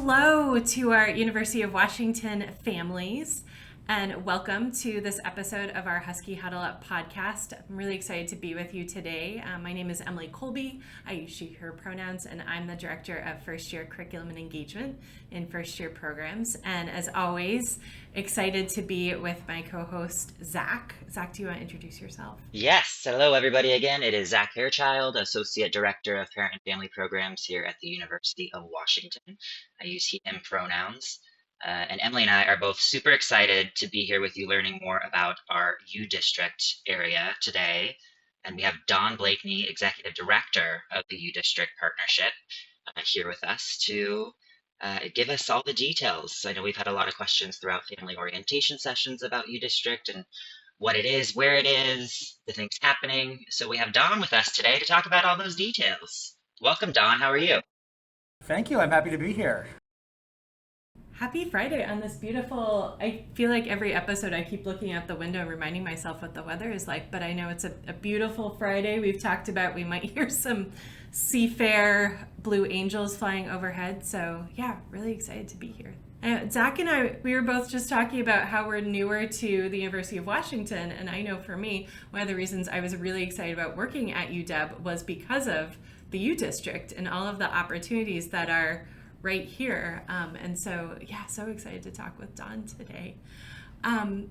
Hello to our University of Washington families, and welcome to this episode of our Husky Huddle Up podcast. I'm really excited to be with you today. My name is Emily Colby. I use she, her pronouns, and I'm the Director of First Year Curriculum and Engagement in First Year Programs. And as always, excited to be with my co-host, Zach. Zach, do you want to introduce yourself? Yes, hello everybody again. It is Zach Hairchild, Associate Director of Parent and Family Programs here at the University of Washington. I use he, him pronouns. And Emily and I are both super excited to be here with you learning more about our U District area today. And we have Don Blakeney, Executive Director of the U District Partnership, here with us to give us all the details. I know we've had a lot of questions throughout family orientation sessions about U District and what it is, where it is, the things happening. So we have Don with us today to talk about all those details. Welcome, Don. How are you? Thank you. I'm happy to be here. Happy Friday on this beautiful. I feel like every episode I keep looking out the window and reminding myself what the weather is like, but I know it's a beautiful Friday. We've talked about we might hear some seafair blue angels flying overhead. So, yeah, really excited to be here. Zach and I, we were both just talking about how we're newer to the University of Washington. And I know for me, one of the reasons I was really excited about working at UW was because of the U District and all of the opportunities that are right here. And so, yeah, so excited to talk with Don today.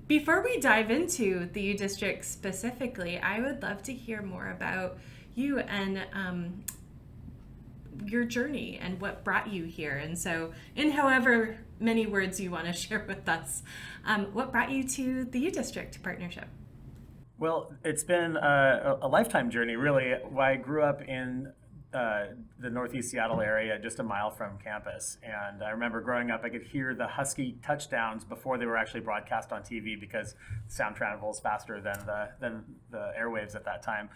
Before we dive into the U District specifically, I would love to hear more about you and your journey and what brought you here. And so, in however many words you want to share with us, what brought you to the U District partnership? Well, it's been a lifetime journey, really. I grew up in the Northeast Seattle area, just a mile from campus. And I remember growing up, I could hear the Husky touchdowns before they were actually broadcast on TV because sound travels faster than the airwaves at that time.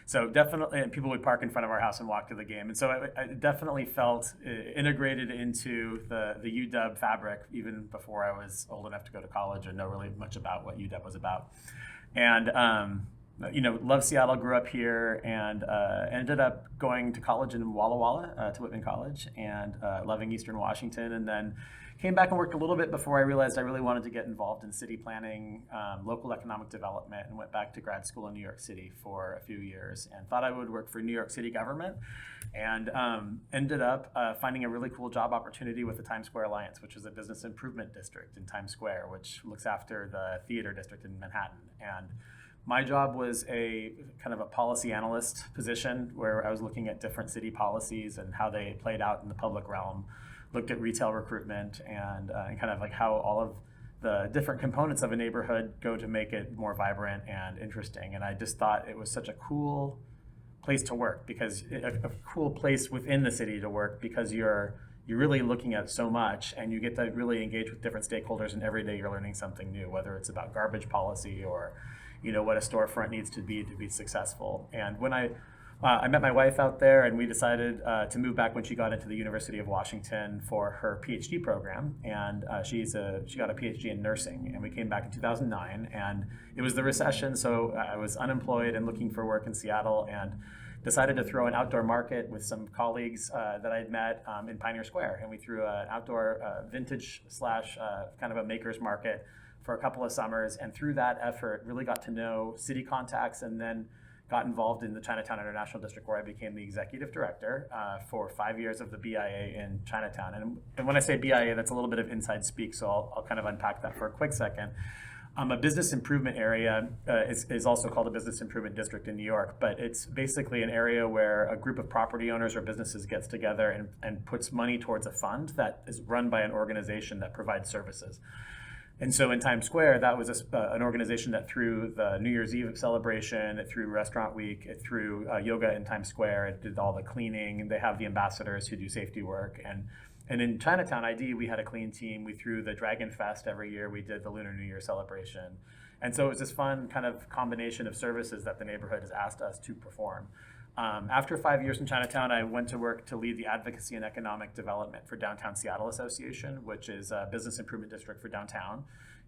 So definitely, and people would park in front of our house and walk to the game. And so I definitely felt integrated into the UW fabric even before I was old enough to go to college and know really much about what UW was about. And love Seattle, grew up here, and ended up going to college in Walla Walla, to Whitman College, and loving Eastern Washington. And then came back and worked a little bit before I realized I really wanted to get involved in city planning, local economic development, and went back to grad school in New York City for a few years and thought I would work for New York City government, and ended up finding a really cool job opportunity with the Times Square Alliance, which is a business improvement district in Times Square, which looks after the theater district in Manhattan. And my job was a kind of a policy analyst position where I was looking at different city policies and how they played out in the public realm, looked at retail recruitment and kind of like how all of the different components of a neighborhood go to make it more vibrant and interesting. And I just thought it was such a cool place to work, because a cool place within the city to work, because you're really looking at so much and you get to really engage with different stakeholders, and every day you're learning something new, whether it's about garbage policy or what a storefront needs to be successful. And when I met my wife out there, and we decided to move back when she got into the University of Washington for her PhD program, and she got a PhD in nursing. And we came back in 2009, and it was the recession, so I was unemployed and looking for work in Seattle, and decided to throw an outdoor market with some colleagues that I'd met in Pioneer Square, and we threw an outdoor vintage slash kind of a maker's market for a couple of summers, and through that effort really got to know city contacts, and then got involved in the Chinatown International District, where I became the executive director for 5 years of the BIA in Chinatown. And when I say BIA, that's a little bit of inside speak, so I'll kind of unpack that for a quick second. A business improvement area is also called a business improvement district in New York, but it's basically an area where a group of property owners or businesses gets together and puts money towards a fund that is run by an organization that provides services. And so in Times Square, that was an organization that threw the New Year's Eve celebration, it threw Restaurant Week, it threw yoga in Times Square, it did all the cleaning. They have the ambassadors who do safety work. And in Chinatown ID, we had a clean team. We threw the Dragon Fest every year. We did the Lunar New Year celebration. And so it was this fun kind of combination of services that the neighborhood has asked us to perform. After 5 years in Chinatown, I went to work to lead the advocacy and economic development for Downtown Seattle Association, which is a business improvement district for downtown.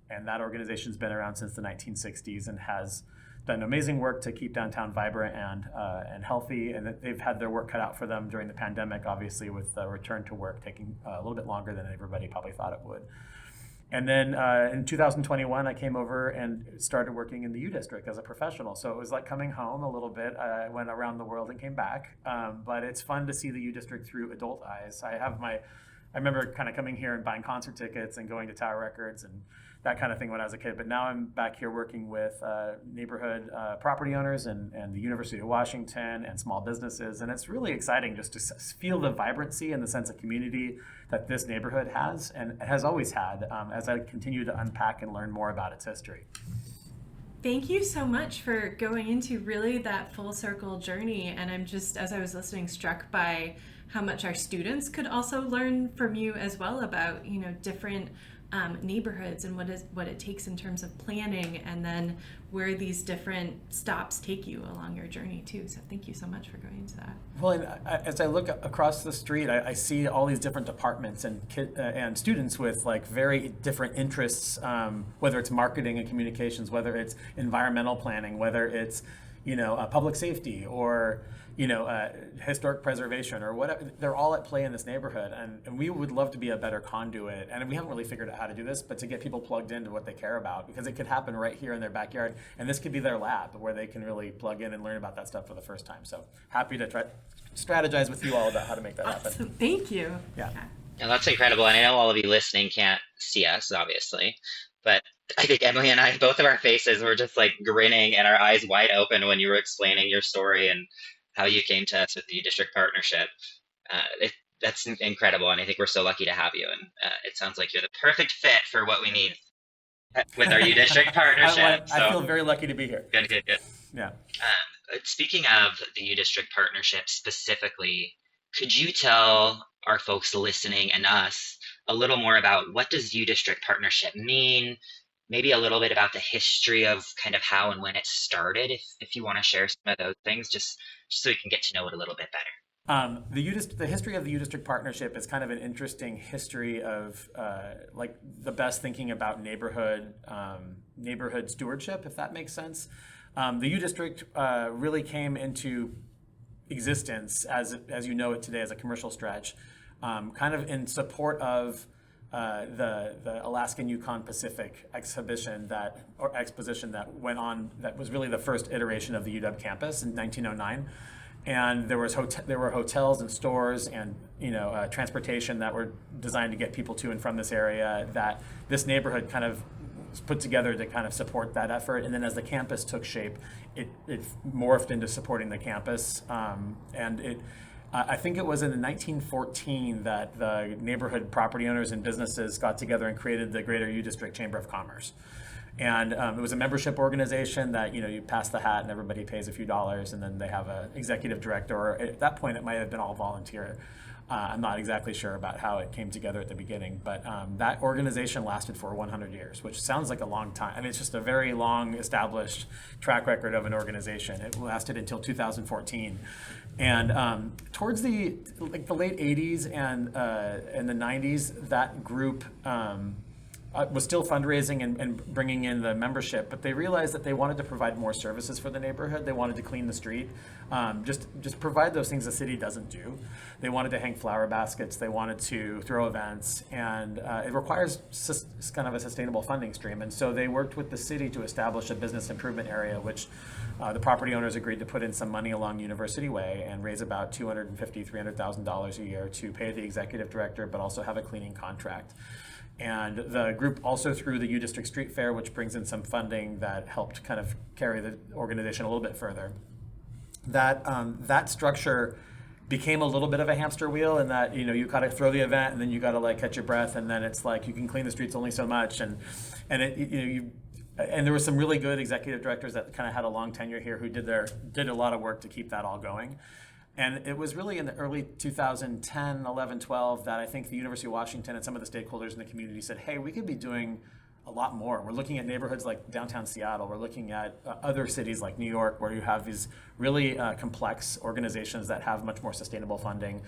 And that organization's been around since the 1960s and has done amazing work to keep downtown vibrant and healthy, and they've had their work cut out for them during the pandemic, obviously, with the return to work taking a little bit longer than everybody probably thought it would. And then in 2021, I came over and started working in the U District as a professional. So it was like coming home a little bit. I went around the world and came back. But it's fun to see the U District through adult eyes. I remember kind of coming here and buying concert tickets and going to Tower Records and that kind of thing when I was a kid. But now I'm back here working with neighborhood property owners and the University of Washington and small businesses. And it's really exciting just to feel the vibrancy and the sense of community that this neighborhood has and has always had as I continue to unpack and learn more about its history. Thank you so much for going into really that full circle journey. And I'm just, as I was listening, struck by how much our students could also learn from you as well about, different neighborhoods and what it takes in terms of planning, and then where these different stops take you along your journey too. So thank you so much for going into that. Well, and as I look across the street, I see all these different departments and students with like very different interests, whether it's marketing and communications, whether it's environmental planning, whether it's public safety or historic preservation or whatever. They're all at play in this neighborhood, and we would love to be a better conduit. And we haven't really figured out how to do this, but to get people plugged into what they care about, because it could happen right here in their backyard, and this could be their lab where they can really plug in and learn about that stuff for the first time. So happy to try strategize with you all about how to make that happen. Awesome. Thank you. Yeah. Yeah, that's incredible. And I know all of you listening can't see us, obviously, but I think Emily and I, both of our faces were just like grinning and our eyes wide open when you were explaining your story and how you came to us with the district partnership. That's incredible, and I think we're so lucky to have you. And it sounds like you're the perfect fit for what we need with our U District partnership. I feel very lucky to be here. Good. Yeah. Speaking of the U District partnership specifically, could you tell our folks listening and us a little more about what does U District partnership mean? Maybe a little bit about the history of kind of how and when it started, if you want to share some of those things, just so we can get to know it a little bit better. The history of the U District partnership is kind of an interesting history of like the best thinking about neighborhood stewardship, if that makes sense. The U District really came into existence as you know it today as a commercial stretch, kind of in support of the Alaskan Yukon Pacific exposition that went on, that was really the first iteration of the UW campus in 1909. And there were hotels and stores and transportation that were designed to get people to and from this area, that this neighborhood kind of was put together to kind of support that effort. And then as the campus took shape, it morphed into supporting the campus. I think it was in 1914 that the neighborhood property owners and businesses got together and created the Greater U District Chamber of Commerce. And it was a membership organization that, you pass the hat and everybody pays a few dollars, and then they have an executive director, or at that point it might have been all volunteer. I'm not exactly sure about how it came together at the beginning, but that organization lasted for 100 years, which sounds like a long time. I mean, it's just a very long established track record of an organization. It lasted until 2014. And towards the late 80s and the 90s, that group was still fundraising and bringing in the membership, but they realized that they wanted to provide more services for the neighborhood. They wanted to clean the street, just provide those things the city doesn't do. They wanted to hang flower baskets. They wanted to throw events, and it requires kind of a sustainable funding stream. And so they worked with the city to establish a business improvement area, which the property owners agreed to put in some money along University Way and raise about $250,000, $300,000 a year to pay the executive director, but also have a cleaning contract. And the group also threw the U District Street Fair, which brings in some funding that helped kind of carry the organization a little bit further. That structure became a little bit of a hamster wheel, in that you gotta throw the event and then you gotta like catch your breath, and then it's like you can clean the streets only so much, and there were some really good executive directors that kind of had a long tenure here who did a lot of work to keep that all going. And it was really in the early 2010, 11, 12 that I think the University of Washington and some of the stakeholders in the community said, hey, we could be doing a lot more. We're looking at neighborhoods like downtown Seattle. We're looking at other cities like New York, where you have these really complex organizations that have much more sustainable funding.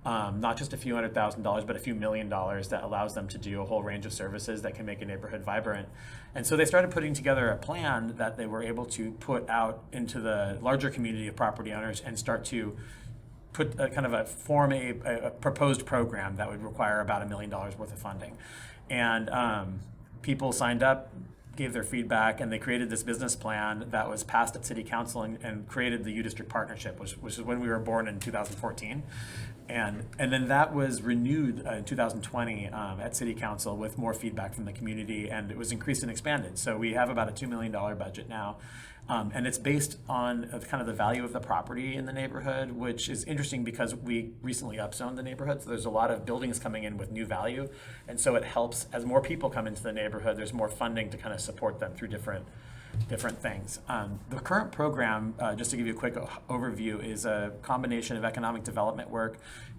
not just a few $100,000, but a few $1 million that allows them to do a whole range of services that can make a neighborhood vibrant. And so they started putting together a plan that they were able to put out into the larger community of property owners and start to put form a proposed program that would require about $1 million worth of funding. And people signed up, gave their feedback, and they created this business plan that was passed at City Council and created the U District Partnership, which is when we were born in 2014. And then that was renewed in 2020 at City Council with more feedback from the community, and it was increased and expanded. So we have about a $2 million budget now. And it's based on kind of the value of the property in the neighborhood, which is interesting because we recently upzoned the neighborhood. So there's a lot of buildings coming in with new value. And so it helps as more people come into the neighborhood, there's more funding to kind of support them through different things. The current program, just to give you a quick overview, is a combination of economic development work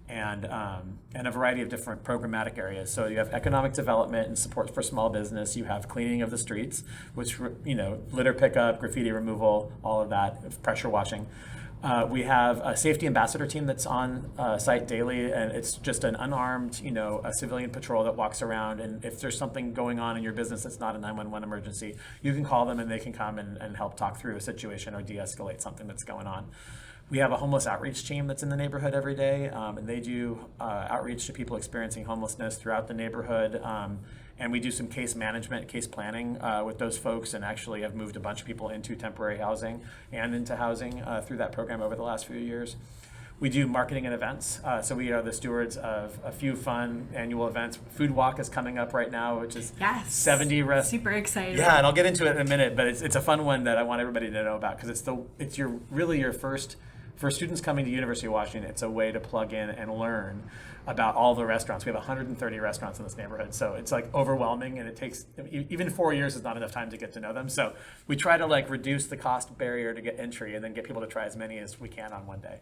and a variety of different programmatic areas. So you have economic development and support for small business. You have cleaning of the streets, which, litter pickup, graffiti removal, all of that, pressure washing. We have a safety ambassador team that's on site daily, and it's just an unarmed, a civilian patrol that walks around. And if there's something going on in your business that's not a 911 emergency, you can call them and they can come and help talk through a situation or de-escalate something that's going on. We have a homeless outreach team that's in the neighborhood every day, and they do outreach to people experiencing homelessness throughout the neighborhood. And we do some case management, case planning with those folks, and actually have moved a bunch of people into temporary housing and into housing through that program over the last few years. We do marketing and events. So we are the stewards of a few fun annual events. Food Walk is coming up right now, which is 70 restaurants. Super excited. Yeah, and I'll get into it in a minute, but it's a fun one that I want everybody to know about, because it's your first, for students coming to University of Washington, it's a way to plug in and learn about all the restaurants. We have 130 restaurants in this neighborhood, so it's like overwhelming, and it takes, even 4 years is not enough time to get to know them. So we try to reduce the cost barrier to get entry and then get people to try as many as we can on one day.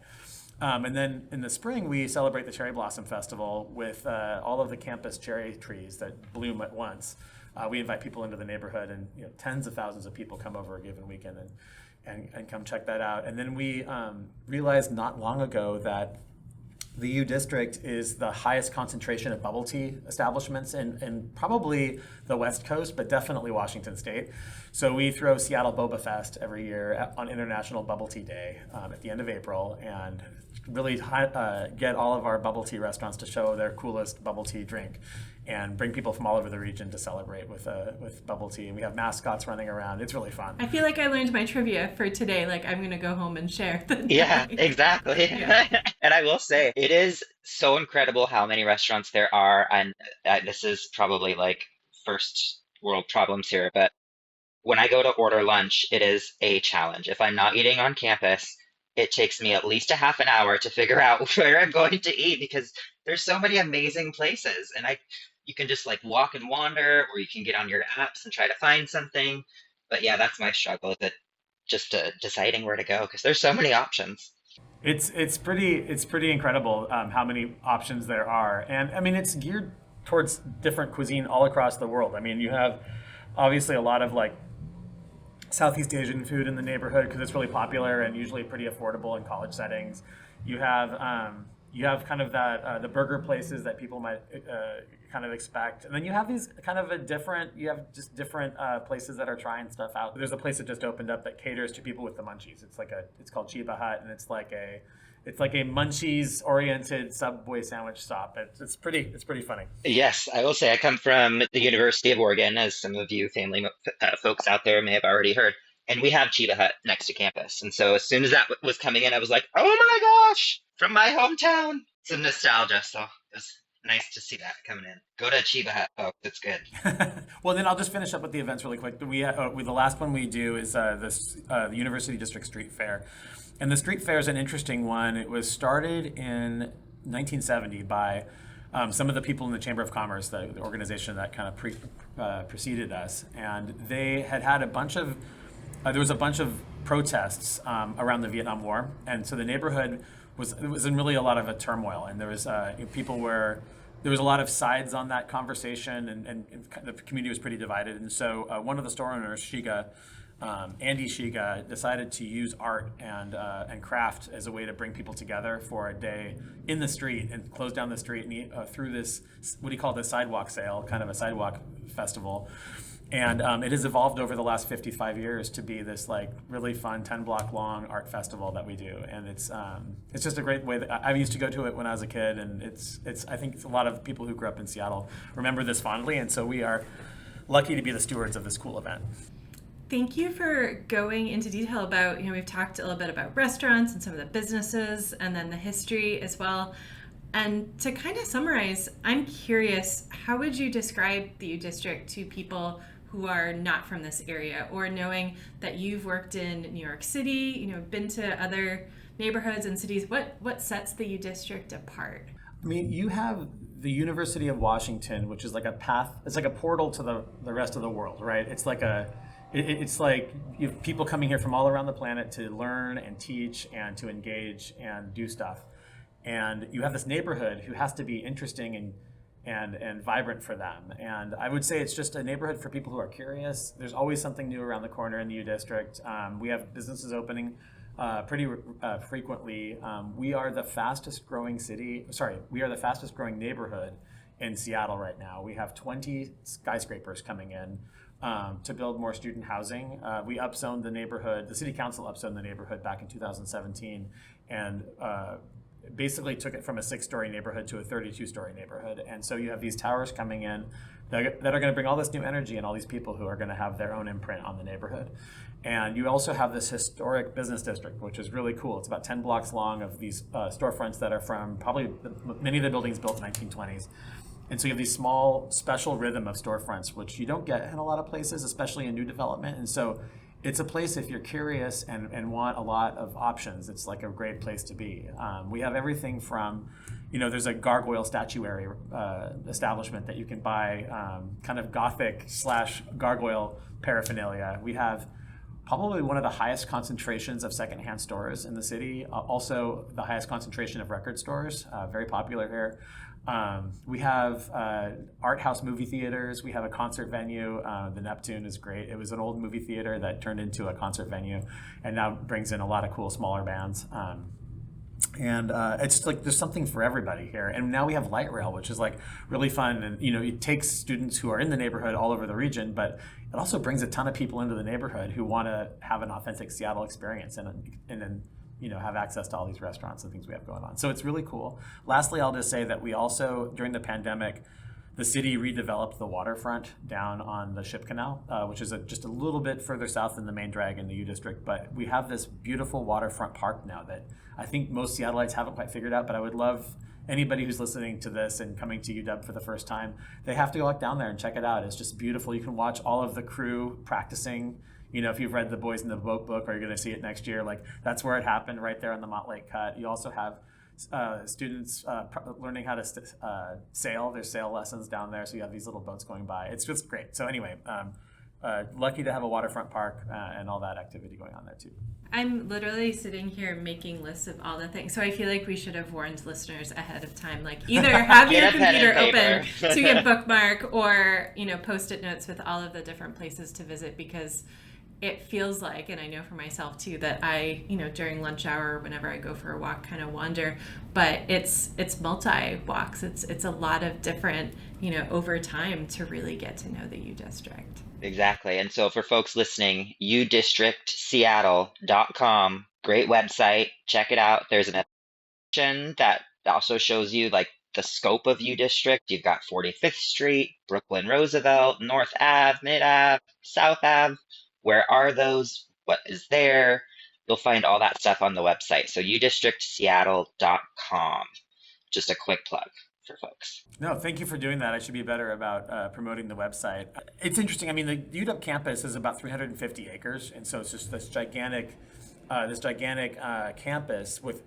And then in the spring, we celebrate the Cherry Blossom Festival with all of the campus cherry trees that bloom at once. We invite people into the neighborhood, and tens of thousands of people come over a given weekend and come check that out. And then we realized not long ago that the U District is the highest concentration of bubble tea establishments in probably the West Coast, but definitely Washington State. So we throw Seattle Boba Fest every year on International Bubble Tea Day at the end of April, and really get all of our bubble tea restaurants to show their coolest bubble tea drink, and bring people from all over the region to celebrate with bubble tea. And we have mascots running around. It's really fun. I feel like I learned my trivia for today. I'm going to go home and share. Yeah, exactly. Yeah. And I will say, it is so incredible how many restaurants there are. And this is probably first world problems here, but when I go to order lunch, it is a challenge. If I'm not eating on campus, it takes me at least a half an hour to figure out where I'm going to eat, because there's so many amazing places, and you can just walk and wander, or you can get on your apps and try to find something. But yeah, that's my struggle with it, just deciding where to go, because there's so many options. It's pretty incredible how many options there are, and I mean it's geared towards different cuisine all across the world. I mean, you have obviously a lot of Southeast Asian food in the neighborhood because it's really popular and usually pretty affordable in college settings. You have kind of that the burger places that people might kind of expect, and then you have these kind of different places that are trying stuff out. There's a place that just opened up that caters to people with the munchies. It's called Chiba Hut, and it's like a munchies oriented Subway sandwich stop. It's pretty funny. Yes, I will say I come from the University of Oregon, as some of you family folks out there may have already heard, and we have Chiba Hut next to campus. And so as soon as that was coming in, I was like, oh my gosh, from my hometown. Some nostalgia, so it was nice to see that coming in. Go to Chiba Hut, folks. It's good. Well, then I'll just finish up with the events really quick. The last one we do is the University District Street Fair. And the street fair is an interesting one. It was started in 1970 by some of the people in the Chamber of Commerce, the organization that kind of preceded us. And they had a bunch of, there was a bunch of protests around the Vietnam War. And so the neighborhood was in really a lot of a turmoil. And there was there was a lot of sides on that conversation, and the community was pretty divided. And so one of the store owners, Shiga, Andy Shiga decided to use art and craft as a way to bring people together for a day in the street and close down the street and through this, what he called a sidewalk sale, kind of a sidewalk festival. And it has evolved over the last 55 years to be this like really fun 10-block long art festival that we do, and it's just a great way that I used to go to it when I was a kid, and it's I think a lot of people who grew up in Seattle remember this fondly, and so we are lucky to be the stewards of this cool event. Thank you for going into detail about, we've talked a little bit about restaurants and some of the businesses and then the history as well. And to kind of summarize, I'm curious, how would you describe the U District to people who are not from this area, or knowing that you've worked in New York City, been to other neighborhoods and cities, what sets the U District apart? I mean, you have the University of Washington, which is like a path, it's like a portal to the rest of the world, right? It's like you have people coming here from all around the planet to learn and teach and to engage and do stuff. And you have this neighborhood who has to be interesting and vibrant for them. And I would say it's just a neighborhood for people who are curious. There's always something new around the corner in the U District. We have businesses opening pretty frequently. We are the fastest growing neighborhood in Seattle right now. We have 20 skyscrapers coming in to build more student housing. We upzoned the neighborhood, the city council upzoned the neighborhood back in 2017, and basically took it from a 6-story neighborhood to a 32-story neighborhood. And so you have these towers coming in that are going to bring all this new energy and all these people who are going to have their own imprint on the neighborhood. And you also have this historic business district, which is really cool. It's about 10 blocks long of these storefronts that are from probably many of the buildings built in the 1920s. And so you have these small special rhythm of storefronts, which you don't get in a lot of places, especially in new development. And so it's a place, if you're curious and want a lot of options, it's like a great place to be. We have everything from, there's a gargoyle statuary establishment that you can buy kind of Gothic / gargoyle paraphernalia. We have probably one of the highest concentrations of secondhand stores in the city, also the highest concentration of record stores, very popular here. We have art house movie theaters. We have a concert venue. The Neptune is great. It was an old movie theater that turned into a concert venue and now brings in a lot of cool smaller bands. And it's like there's something for everybody here. And now we have light rail, which is like really fun. And it takes students who are in the neighborhood all over the region, but it also brings a ton of people into the neighborhood who want to have an authentic Seattle experience and then have access to all these restaurants and things we have going on. So it's really cool. Lastly, I'll just say that we also, during the pandemic, the city redeveloped the waterfront down on the Ship Canal, which is just a little bit further south than the main drag in the U District. But we have this beautiful waterfront park now that I think most Seattleites haven't quite figured out, but I would love anybody who's listening to this and coming to UW for the first time, they have to go out down there and check it out. It's just beautiful. You can watch all of the crew practicing. If you've read The Boys in the Boat book, or you're going to see it next year, like that's where it happened, right there on the Montlake Cut. You also have students learning how to sail. There's sail lessons down there, so you have these little boats going by. It's just great. So anyway, lucky to have a waterfront park and all that activity going on there too. I'm literally sitting here making lists of all the things. So I feel like we should have warned listeners ahead of time, like either have your computer open to get bookmark or, Post-it notes with all of the different places to visit, because it feels like, and I know for myself too, that I, during lunch hour, whenever I go for a walk, kind of wander, but it's multi-walks. It's a lot of different, over time to really get to know the U District. Exactly. And so for folks listening, udistrictseattle.com, great website. Check it out. There's an section that also shows you like the scope of U District. You've got 45th Street, Brooklyn Roosevelt, North Ave, Mid Ave, South Ave. Where are those? What is there? You'll find all that stuff on the website. So udistrictseattle.com. Just a quick plug for folks. No, thank you for doing that. I should be better about promoting the website. It's interesting. I mean, the UW campus is about 350 acres, and so it's just this gigantic campus with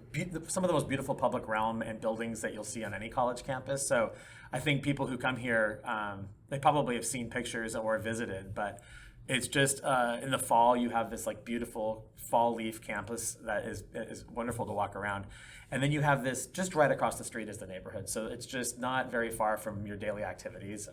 some of the most beautiful public realm and buildings that you'll see on any college campus. So I think people who come here, they probably have seen pictures or visited, but it's just in the fall, you have this like beautiful fall leaf campus that is wonderful to walk around. And then you have this just right across the street is the neighborhood. So it's just not very far from your daily activities.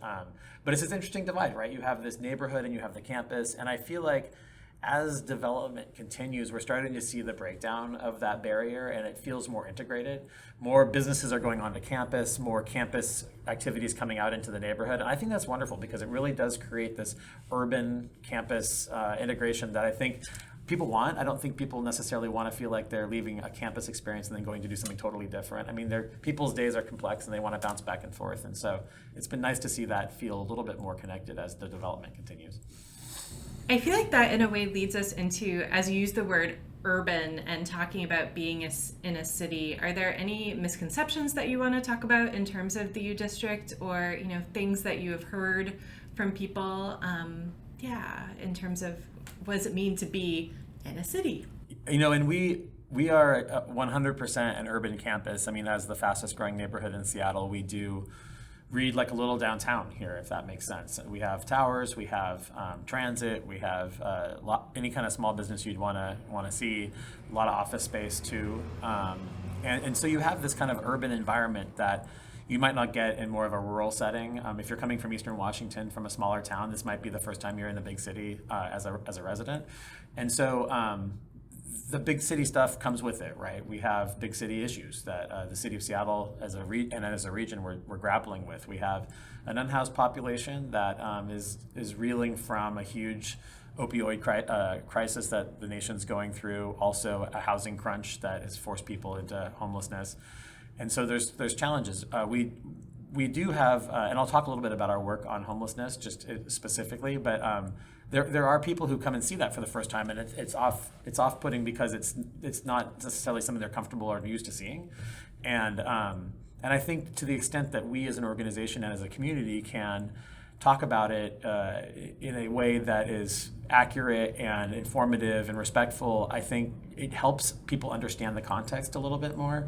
But it's this interesting divide, right? You have this neighborhood and you have the campus. And I feel like as development continues, we're starting to see the breakdown of that barrier, and it feels more integrated. More businesses are going onto campus, more campus activities coming out into the neighborhood. And I think that's wonderful because it really does create this urban campus integration that I think people want. I don't think people necessarily want to feel like they're leaving a campus experience and then going to do something totally different. I mean, people's days are complex and they want to bounce back and forth. And so it's been nice to see that feel a little bit more connected as the development continues. I feel like that in a way leads us into, as you use the word urban and talking about being in a city, are there any misconceptions that you want to talk about in terms of the U District, or things that you have heard from people, in terms of what does it mean to be in a city? And we are 100% an urban campus. I mean, as the fastest growing neighborhood in Seattle, we do read like a little downtown here, if that makes sense. We have towers, we have transit, we have any kind of small business you'd want to see, a lot of office space too, and so you have this kind of urban environment that you might not get in more of a rural setting. If you're coming from Eastern Washington, from a smaller town, this might be the first time you're in the big city as a resident, and so the big city stuff comes with it, right? We have big city issues that the city of Seattle as a region we're grappling with. We have an unhoused population that is reeling from a huge opioid crisis that the nation's going through, also a housing crunch that has forced people into homelessness. And so there's challenges. We do have, and I'll talk a little bit about our work on homelessness just specifically, but there are people who come and see that for the first time, and it's off-putting because it's not necessarily something they're comfortable or used to seeing, and I think to the extent that we as an organization and as a community can talk about it in a way that is accurate and informative and respectful, I think it helps people understand the context a little bit more.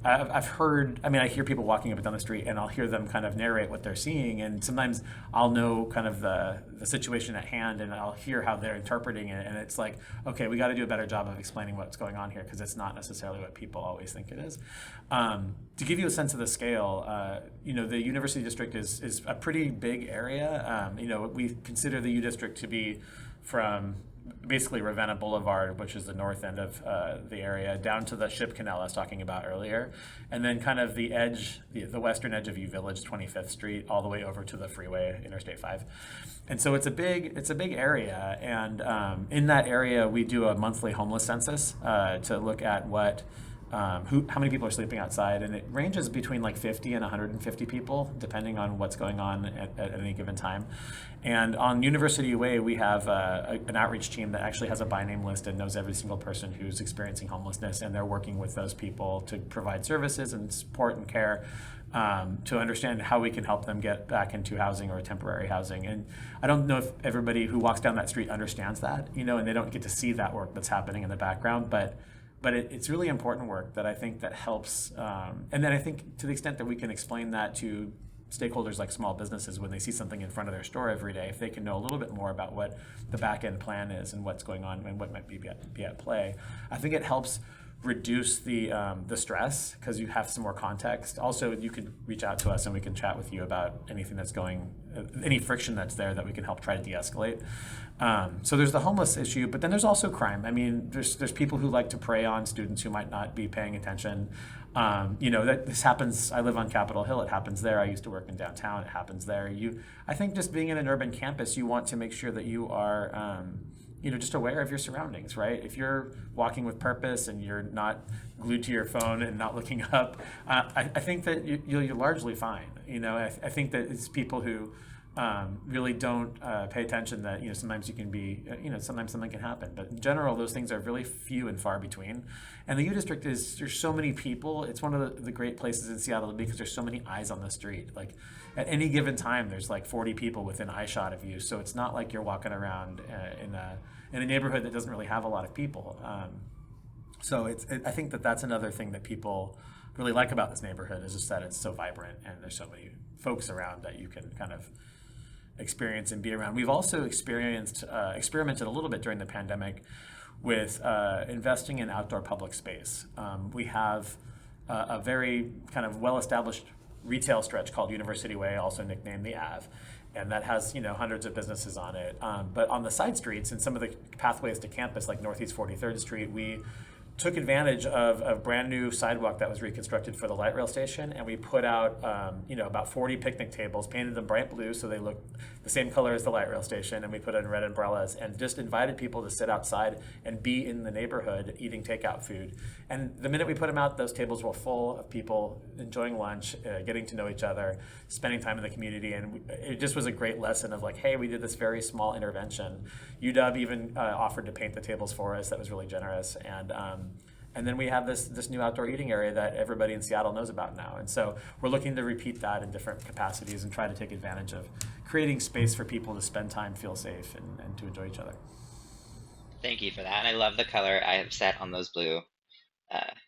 I've heard, I hear people walking up and down the street, and I'll hear them kind of narrate what they're seeing, and sometimes I'll know kind of the situation at hand, and I'll hear how they're interpreting it, and it's like, okay, we got to do a better job of explaining what's going on here, because it's not necessarily what people always think it is. To give you a sense of the scale, the University District is a pretty big area. We consider the U District to be from basically Ravenna Boulevard, which is the north end of the area, down to the Ship Canal I was talking about earlier, and then kind of the edge, the western edge of U Village, 25th Street, all the way over to the freeway, Interstate 5. And so it's a big area, and in that area we do a monthly homeless census to look at how many people are sleeping outside, and it ranges between like 50 and 150 people, depending on what's going on at any given time. And on University Way, we have an outreach team that actually has a by name list and knows every single person who's experiencing homelessness, and they're working with those people to provide services and support and care to understand how we can help them get back into housing or temporary housing. And I don't know if everybody who walks down that street understands that, and they don't get to see that work that's happening in the background, but it's really important work that I think that helps. And then I think to the extent that we can explain that to stakeholders like small businesses when they see something in front of their store every day, if they can know a little bit more about what the back end plan is and what's going on and what might be at play, I think it helps reduce the stress because you have some more context. Also, you could reach out to us and we can chat with you about anything that's any friction that's there that we can help try to de-escalate. So there's the homeless issue, but then there's also crime. There's people who like to prey on students who might not be paying attention. That this happens. I live on Capitol Hill. It happens there. I used to work in downtown. It happens there. I think just being in an urban campus, you want to make sure that you are just aware of your surroundings, right? If you're walking with purpose and you're not glued to your phone and not looking up, I think that you're largely fine. I think that it's people who really don't pay attention that, sometimes you can be, sometimes something can happen. But in general, those things are really few and far between. And the U District there's so many people. It's one of the great places in Seattle because there's so many eyes on the street. Like at any given time, there's like 40 people within eyeshot of you. So it's not like you're walking around in a neighborhood that doesn't really have a lot of people. I think that's another thing that people really like about this neighborhood is just that it's so vibrant and there's so many folks around that you can kind of experience and be around. We've also experimented a little bit during the pandemic with investing in outdoor public space. We have a very kind of well-established retail stretch called University Way, also nicknamed the Ave. and that has hundreds of businesses on it. But on the side streets and some of the pathways to campus, like Northeast 43rd Street, we took advantage of a brand new sidewalk that was reconstructed for the light rail station, and we put out about 40 picnic tables, painted them bright blue so they look the same color as the light rail station, and we put in red umbrellas and just invited people to sit outside and be in the neighborhood eating takeout food. And the minute we put them out, those tables were full of people enjoying lunch, getting to know each other, spending time in the community, and it just was a great lesson of like, hey, we did this very small intervention. UW even offered to paint the tables for us. That was really generous. And then we have this new outdoor eating area that everybody in Seattle knows about now. And so we're looking to repeat that in different capacities and try to take advantage of creating space for people to spend time, feel safe, and to enjoy each other. Thank you for that. And I love the color. I have sat on those blue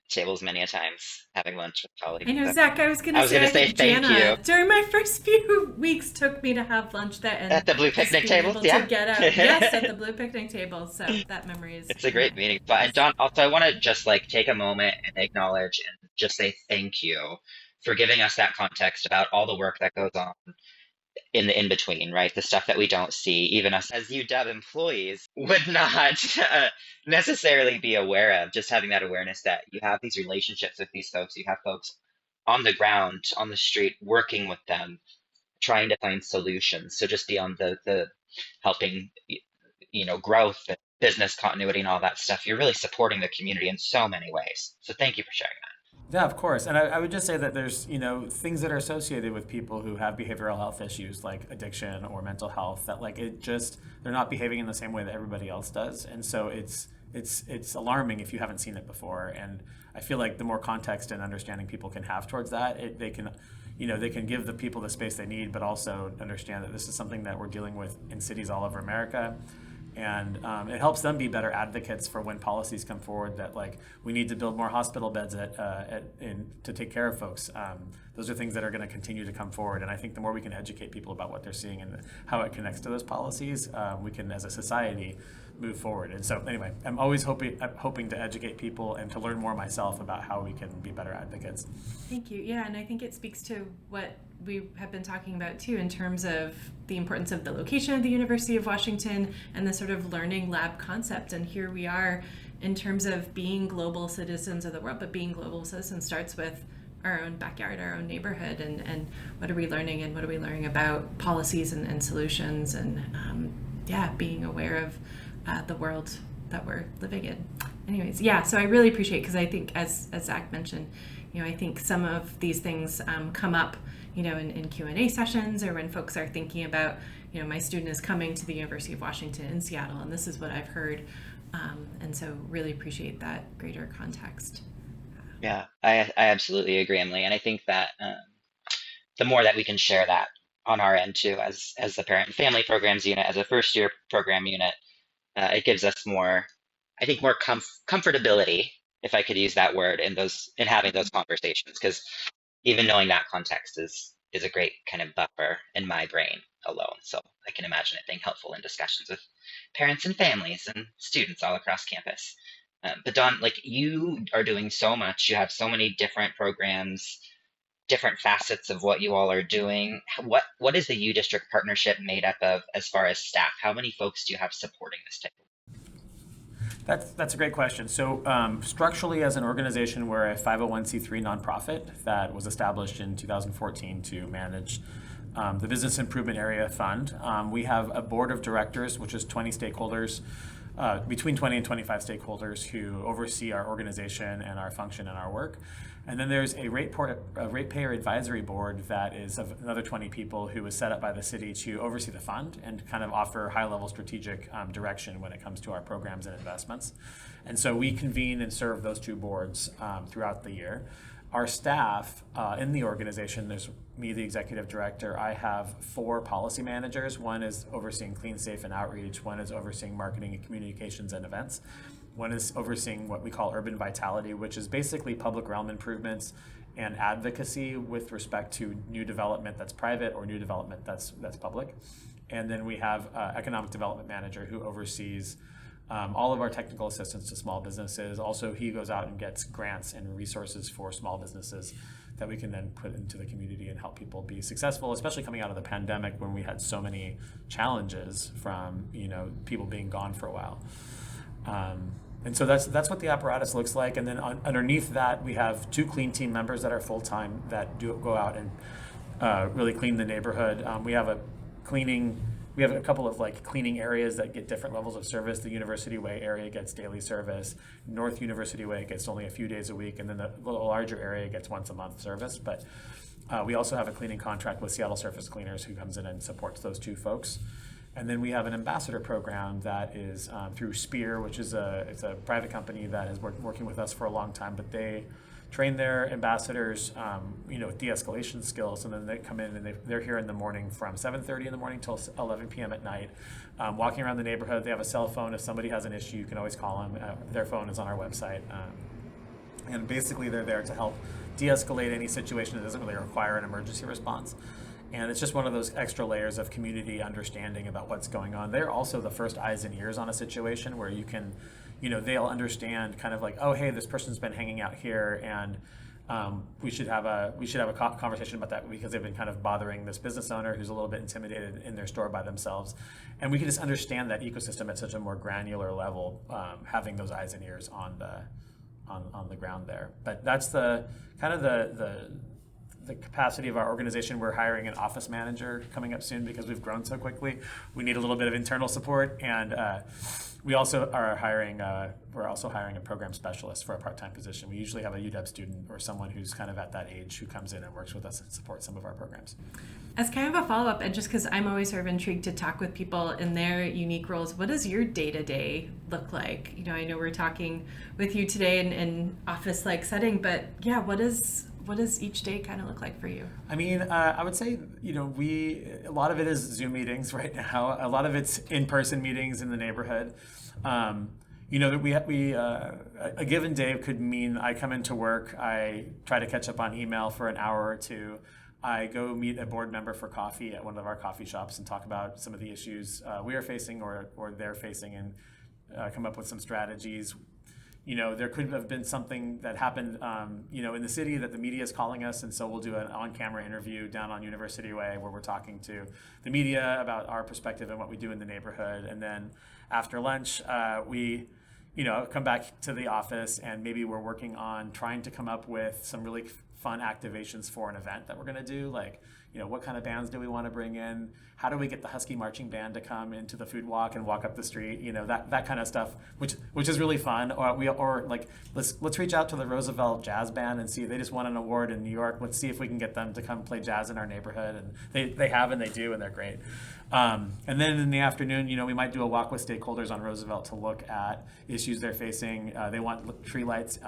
tables many a times having lunch with colleagues. I know, Zach, I was going to say thank Jana, you. during my first few weeks, took me to have lunch there. And at the blue picnic table? Yeah. To get out. Yes, at the blue picnic table. So that memory is... It's a great meeting. And Don, also, I want to just take a moment and acknowledge and just say thank you for giving us that context about all the work that goes on in the in-between, right? The stuff that we don't see, even us as UW employees would not necessarily be aware of. Just having that awareness that you have these relationships with these folks, you have folks on the ground, on the street, working with them, trying to find solutions. So just beyond the helping, growth and business continuity and all that stuff, you're really supporting the community in so many ways. So thank you for sharing that. Yeah, of course. And I would just say that there's, things that are associated with people who have behavioral health issues like addiction or mental health that they're not behaving in the same way that everybody else does. And so it's alarming if you haven't seen it before. And I feel like the more context and understanding people can have towards that, they can give the people the space they need, but also understand that this is something that we're dealing with in cities all over America. And it helps them be better advocates for when policies come forward that we need to build more hospital beds to take care of folks. Those are things that are going to continue to come forward. And I think the more we can educate people about what they're seeing and how it connects to those policies, we can, as a society, move forward. And so anyway, I'm always hoping to educate people and to learn more myself about how we can be better advocates. Thank you. Yeah, and I think it speaks to what we have been talking about too in terms of the importance of the location of the University of Washington and the sort of learning lab concept. And here we are in terms of being global citizens of the world, but being global citizens starts with our own backyard, our own neighborhood, and what are we learning and what are we learning about policies and solutions and being aware of the world that we're living in. Anyways, so I really appreciate, because I think as Zach mentioned, I think some of these things come up in Q&A sessions or when folks are thinking about, my student is coming to the University of Washington in Seattle and this is what I've heard. And so really appreciate that greater context. Yeah, I absolutely agree, Emily. And I think that the more that we can share that on our end too, as the parent and family programs unit, as a first year program unit, it gives us more comfortability, if I could use that word, in having those conversations, because even knowing that context is a great kind of buffer in my brain alone. So I can imagine it being helpful in discussions with parents and families and students all across campus. But Don, you are doing so much. You have so many different programs, different facets of what you all are doing. What is the U District partnership made up of as far as staff? How many folks do you have supporting this type of work? That's a great question. So structurally, as an organization, we're a 501c3 nonprofit that was established in 2014 to manage the Business Improvement Area Fund. We have a board of directors, which is 20 stakeholders, between 20 and 25 stakeholders who oversee our organization and our function and our work. And then there's a ratepayer advisory board that is of another 20 people who was set up by the city to oversee the fund and kind of offer high-level strategic direction when it comes to our programs and investments. And so we convene and serve those two boards throughout the year. Our staff in the organization, there's me, the executive director. I have 4 policy managers. One is overseeing Clean, Safe, and Outreach. One is overseeing marketing and communications and events. One is overseeing what we call urban vitality, which is basically public realm improvements and advocacy with respect to new development that's private or new development that's public. And then we have economic development manager who oversees all of our technical assistance to small businesses. Also, he goes out and gets grants and resources for small businesses that we can then put into the community and help people be successful, especially coming out of the pandemic when we had so many challenges from people being gone for a while. And so that's what the apparatus looks like. And then underneath that, we have 2 clean team members that are full-time that go out and really clean the neighborhood. We have a couple of cleaning areas that get different levels of service. The University Way area gets daily service. North University Way gets only a few days a week, and then the little larger area gets once a month service. But we also have a cleaning contract with Seattle Surface Cleaners, who comes in and supports those 2 folks. And then we have an ambassador program that is through Spear, which is it's a private company that has been working with us for a long time, but they train their ambassadors, with de-escalation skills, and then they come in and they're here in the morning from 7:30 in the morning till 11 p.m. at night, walking around the neighborhood. They have a cell phone. If somebody has an issue, you can always call them. Their phone is on our website. And basically they're there to help de-escalate any situation that doesn't really require an emergency response. And it's just one of those extra layers of community understanding about what's going on. They're also the first eyes and ears on a situation where you can, they'll understand kind of like, oh, hey, this person's been hanging out here, and we should have a conversation about that because they've been kind of bothering this business owner who's a little bit intimidated in their store by themselves. And we can just understand that ecosystem at such a more granular level, having those eyes and ears on the ground there. But that's the kind of the capacity of our organization. We're hiring an office manager coming up soon because we've grown so quickly. We need a little bit of internal support, and we also are hiring. We're also hiring a program specialist for a part-time position. We usually have a UW student or someone who's kind of at that age who comes in and works with us and supports some of our programs. As kind of a follow-up, and just because I'm always sort of intrigued to talk with people in their unique roles, what does your day-to-day look like? I know we're talking with you today in office-like setting, but yeah, what does each day kind of look like for you? I mean, I would say, a lot of it is Zoom meetings right now. A lot of it's in-person meetings in the neighborhood. A given day could mean I come into work, I try to catch up on email for an hour or two. I go meet a board member for coffee at one of our coffee shops and talk about some of the issues we are facing or they're facing, and come up with some strategies. There could have been something that happened, in the city that the media is calling us, and so we'll do an on-camera interview down on University Way where we're talking to the media about our perspective and what we do in the neighborhood. And then after lunch, we come back to the office, and maybe we're working on trying to come up with some really fun activations for an event that we're going to do, like what kind of bands do we want to bring in? How do we get the Husky Marching Band to come into the food walk and walk up the street? That kind of stuff, which is really fun. Or let's reach out to the Roosevelt Jazz Band and see, they just won an award in New York. Let's see if we can get them to come play jazz in our neighborhood. And they have, and they do, and they're great. And then in the afternoon, we might do a walk with stakeholders on Roosevelt to look at issues they're facing. They want tree lights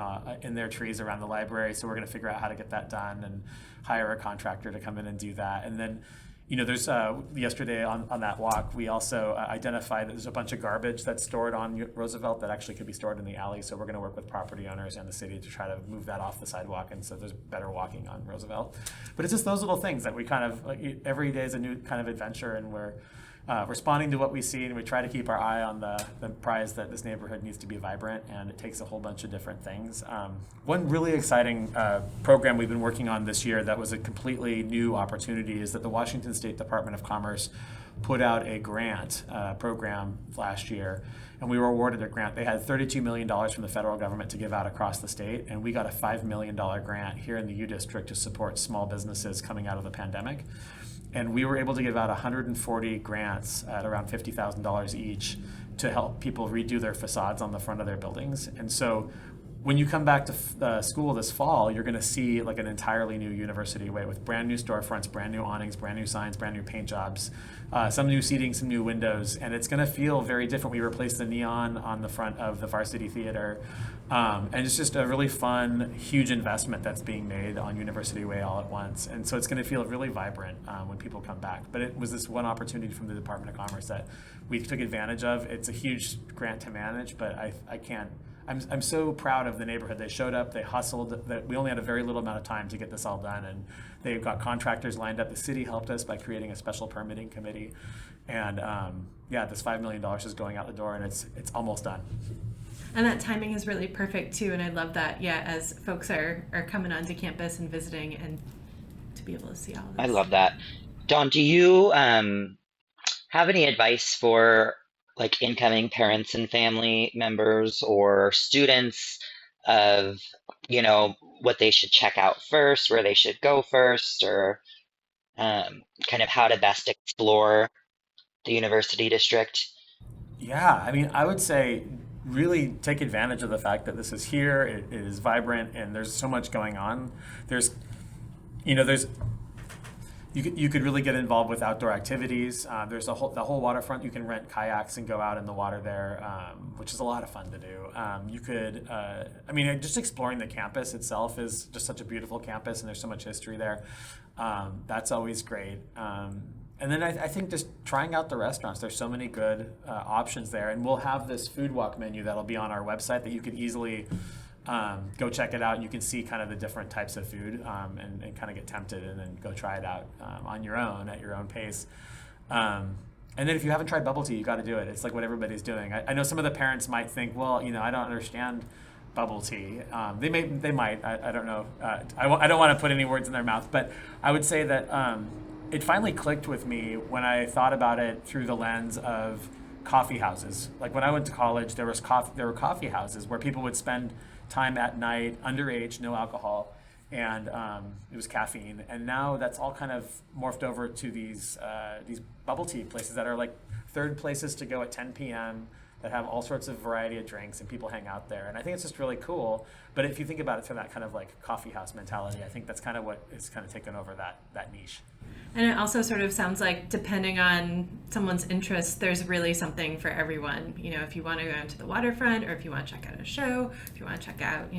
in their trees around the library, so we're going to figure out how to get that done and hire a contractor to come in and do that. And then, there's yesterday on that walk, we also identified that there's a bunch of garbage that's stored on Roosevelt that actually could be stored in the alley. So we're going to work with property owners and the city to try to move that off the sidewalk, and so there's better walking on Roosevelt. But it's just those little things that we kind of, every day is a new kind of adventure, and we're responding to what we see, and we try to keep our eye on the prize that this neighborhood needs to be vibrant, and it takes a whole bunch of different things. One really exciting program we've been working on this year that was a completely new opportunity is that the Washington State Department of Commerce put out a grant program last year, and we were awarded a grant. They had $32 million from the federal government to give out across the state, and we got a $5 million grant here in the U District to support small businesses coming out of the pandemic. And we were able to give out 140 grants at around $50,000 each to help people redo their facades on the front of their buildings. And so when you come back to school this fall, you're going to see like an entirely new University Way with brand new storefronts, brand new awnings, brand new signs, brand new paint jobs, some new seating, some new windows, and it's going to feel very different. We replaced the neon on the front of the Varsity Theater, and it's just a really fun, huge investment that's being made on University Way all at once. And so it's going to feel really vibrant when people come back. But it was this one opportunity from the Department of Commerce that we took advantage of. It's a huge grant to manage, but I I'm so proud of the neighborhood. They showed up, they hustled. That we only had a very little amount of time to get this all done, and they've got contractors lined up. The city helped us by creating a special permitting committee, and yeah, this $5 million is going out the door, and it's almost done. And that timing is really perfect too. And I love that, yeah, as folks are coming onto campus and visiting and to be able to see all of I this. love that. Don, do you have any advice for like incoming parents and family members or students of, what they should check out first, where they should go first, or kind of how to best explore the university district? Yeah, I mean, I would say really take advantage of the fact that this is here. It is vibrant, and there's so much going on. There's, there's you could really get involved with outdoor activities. There's the whole waterfront. You can rent kayaks and go out in the water there, which is a lot of fun to do. You could, I mean, just exploring the campus itself is just such a beautiful campus, and there's so much history there. That's always great. And then I think just trying out the restaurants. There's so many good options there, and we'll have this food walk menu that'll be on our website that you could easily go check it out. You can see kind of the different types of food and kind of get tempted and then go try it out on your own at your own pace. And then if you haven't tried bubble tea, you got to do it. It's like what everybody's doing. I know some of the parents might think, well, I don't understand bubble tea. They might. I don't know. I don't want to put any words in their mouth, but I would say that it finally clicked with me when I thought about it through the lens of coffee houses. Like when I went to college, there were coffee houses where people would spend time at night, underage, no alcohol, and it was caffeine. And now that's all kind of morphed over to these bubble tea places that are like third places to go at 10 p.m. that have all sorts of variety of drinks, and people hang out there. And I think it's just really cool. But if you think about it through that kind of like coffee house mentality, I think that's kind of what is kind of taken over that niche. And it also sort of sounds like, depending on someone's interest, there's really something for everyone. If you want to go into the waterfront, or if you want to check out a show, if you want to check out,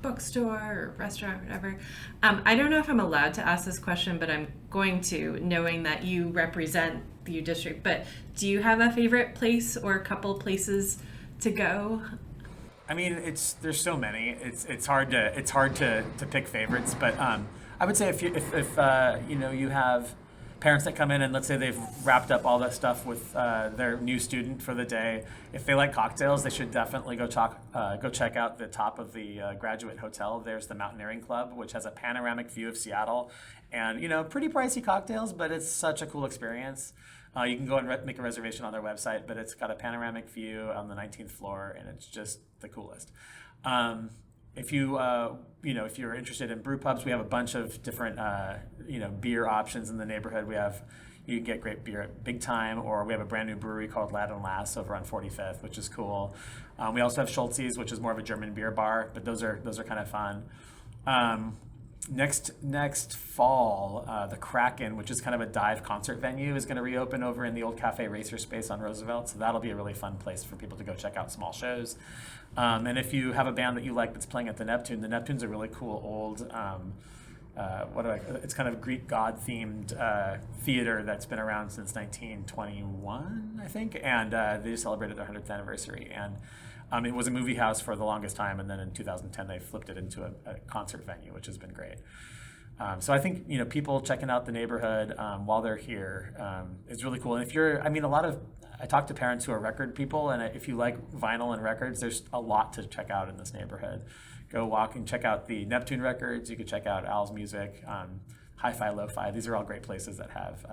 bookstore or restaurant, whatever. I don't know if I'm allowed to ask this question, but I'm going to, knowing that you represent the U District. But do you have a favorite place or a couple places to go? I mean, there's so many. It's hard to pick favorites, but I would say if you have parents that come in and let's say they've wrapped up all that stuff with their new student for the day. If they like cocktails, they should definitely go check out the top of the graduate hotel. There's the Mountaineering Club, which has a panoramic view of Seattle, and pretty pricey cocktails, but it's such a cool experience. You can go and make a reservation on their website, but it's got a panoramic view on the 19th floor, and it's just the coolest. If if you're interested in brew pubs, we have a bunch of different beer options in the neighborhood. You can get great beer at Big Time, or we have a brand new brewery called Lad and Lass over on 45th, which is cool. We also have Schultz's, which is more of a German beer bar, but those are kind of fun. Next fall, the Kraken, which is kind of a dive concert venue, is going to reopen over in the old Cafe Racer space on Roosevelt. So that'll be a really fun place for people to go check out small shows. And if you have a band that you like that's playing at the Neptune's a really cool old, it's kind of Greek god themed theater that's been around since 1921, I think, and they just celebrated their 100th anniversary. And it was a movie house for the longest time, and then in 2010 they flipped it into a concert venue, which has been great. So I think people checking out the neighborhood while they're here is really cool. And I talk to parents who are record people, and if you like vinyl and records, there's a lot to check out in this neighborhood. Go walk and check out the Neptune records. You could check out Al's music, Hi-Fi, Lo-Fi. These are all great places that have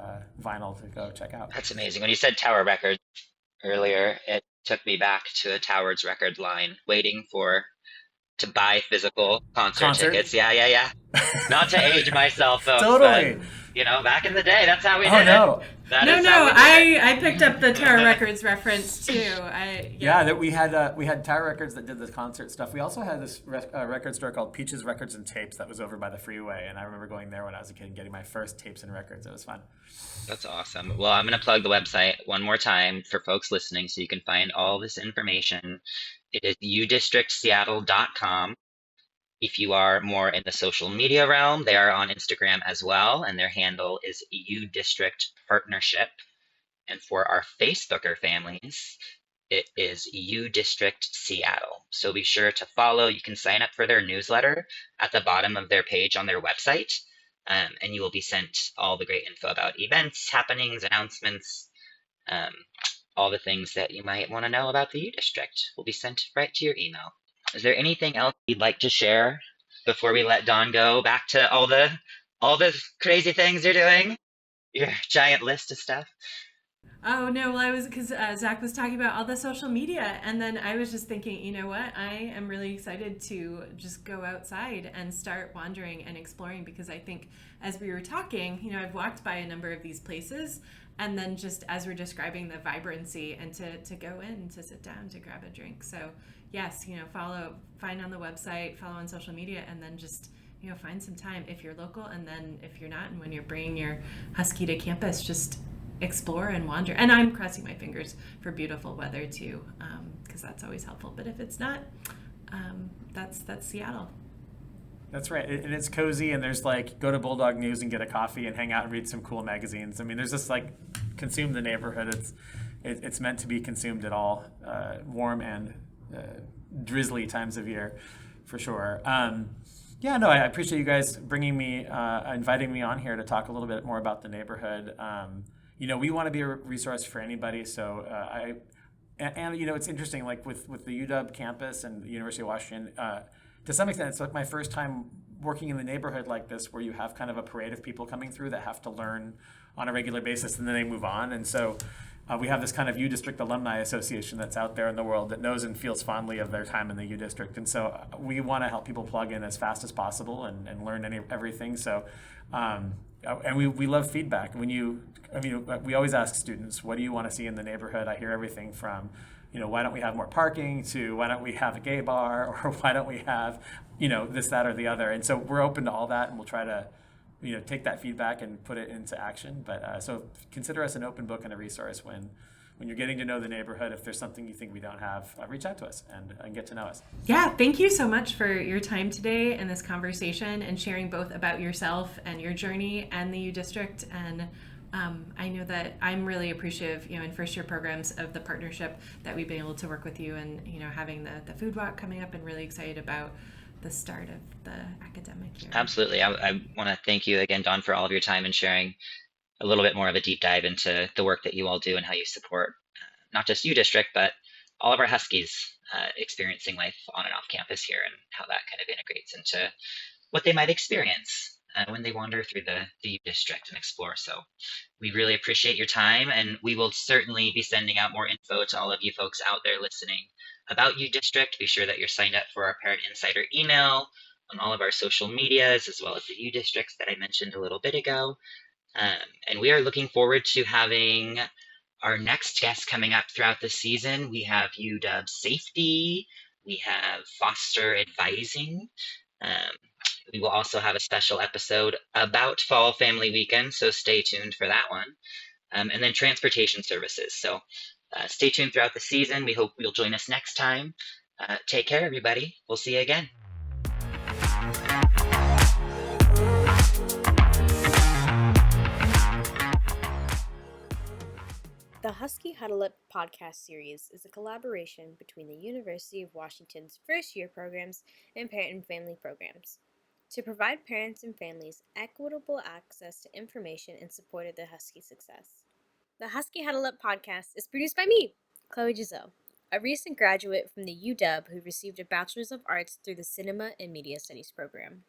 vinyl to go check out. That's amazing. When you said Tower Records earlier, it took me back to a Tower's record line, waiting to buy physical concert tickets. Yeah. Not to age myself, folks, Totally. but back in the day, that's how we Oh did no. it. That is how we did it. I picked up the Tower Records reference too. Yeah, we had Tower Records that did the concert stuff. We also had this record store called Peaches Records and Tapes that was over by the freeway, and I remember going there when I was a kid and getting my first tapes and records. It was fun. That's awesome. Well, I'm going to plug the website one more time for folks listening so you can find all this information. It is udistrictseattle.com. If you are more in the social media realm, they are on Instagram as well, and their handle is udistrictpartnership. And for our Facebooker families, it is U District Seattle. So be sure to follow. You can sign up for their newsletter at the bottom of their page on their website, and you will be sent all the great info about events, happenings, announcements, um, all the things that you might want to know about the U District will be sent right to your email. Is there anything else you'd like to share before we let Dawn go back to all the crazy things you're doing? Your giant list of stuff? Oh no, well I was because Zach was talking about all the social media, and then I was just thinking, you know what? I am really excited to just go outside and start wandering and exploring because I think as we were talking, I've walked by a number of these places, and then just as we're describing the vibrancy and to go in to sit down to grab a drink. So yes, find on the website, follow on social media, and then just find some time if you're local, and then if you're not, and when you're bringing your husky to campus, just explore and wander. And I'm crossing my fingers for beautiful weather too, because that's always helpful. But if it's not, that's Seattle. That's right, and it's cozy. And there's like go to Bulldog News and get a coffee and hang out and read some cool magazines. I mean, there's just like consume the neighborhood. It's meant to be consumed at all warm and drizzly times of year, for sure. Yeah, no, I appreciate you guys inviting me on here to talk a little bit more about the neighborhood. We want to be a resource for anybody. So it's interesting, like with the UW campus and the University of Washington, to some extent, it's like my first time working in the neighborhood like this, where you have kind of a parade of people coming through that have to learn on a regular basis and then they move on. And so we have this kind of U District Alumni Association that's out there in the world that knows and feels fondly of their time in the U District. And so we want to help people plug in as fast as possible and learn everything. So, and we love feedback. We always ask students, what do you want to see in the neighborhood? I hear everything from, why don't we have more parking, to why don't we have a gay bar, or why don't we have, this, that, or the other. And so we're open to all that, and we'll try to take that feedback and put it into action. But so consider us an open book and a resource when you're getting to know the neighborhood. If there's something you think we don't have, reach out to us and get to know us. Yeah, thank you so much for your time today and this conversation and sharing both about yourself and your journey and the U District. And I know that I'm really appreciative, in first year programs of the partnership that we've been able to work with you, and having the food walk coming up, and really excited about the start of the academic year. Absolutely. I want to thank you again, Don, for all of your time and sharing a little bit more of a deep dive into the work that you all do and how you support not just U District, but all of our Huskies experiencing life on and off campus here, and how that kind of integrates into what they might experience when they wander through the U District and explore. So we really appreciate your time, and we will certainly be sending out more info to all of you folks out there listening about U District. Be sure that you're signed up for our Parent Insider email on all of our social medias, as well as the U Districts that I mentioned a little bit ago. And we are looking forward to having our next guests coming up throughout the season. We have UW Safety, we have Foster Advising. We will also have a special episode about Fall Family Weekend, so stay tuned for that one. And then transportation services. So stay tuned throughout the season. We hope you'll join us next time. Take care, everybody. We'll see you again. The Husky Huddle Up podcast series is a collaboration between the University of Washington's first year programs and parent and family programs to provide parents and families equitable access to information in support of the Husky success. The Husky Huddle Up podcast is produced by me, Chloe Giselle, a recent graduate from the UW who received a Bachelor's of Arts through the Cinema and Media Studies program.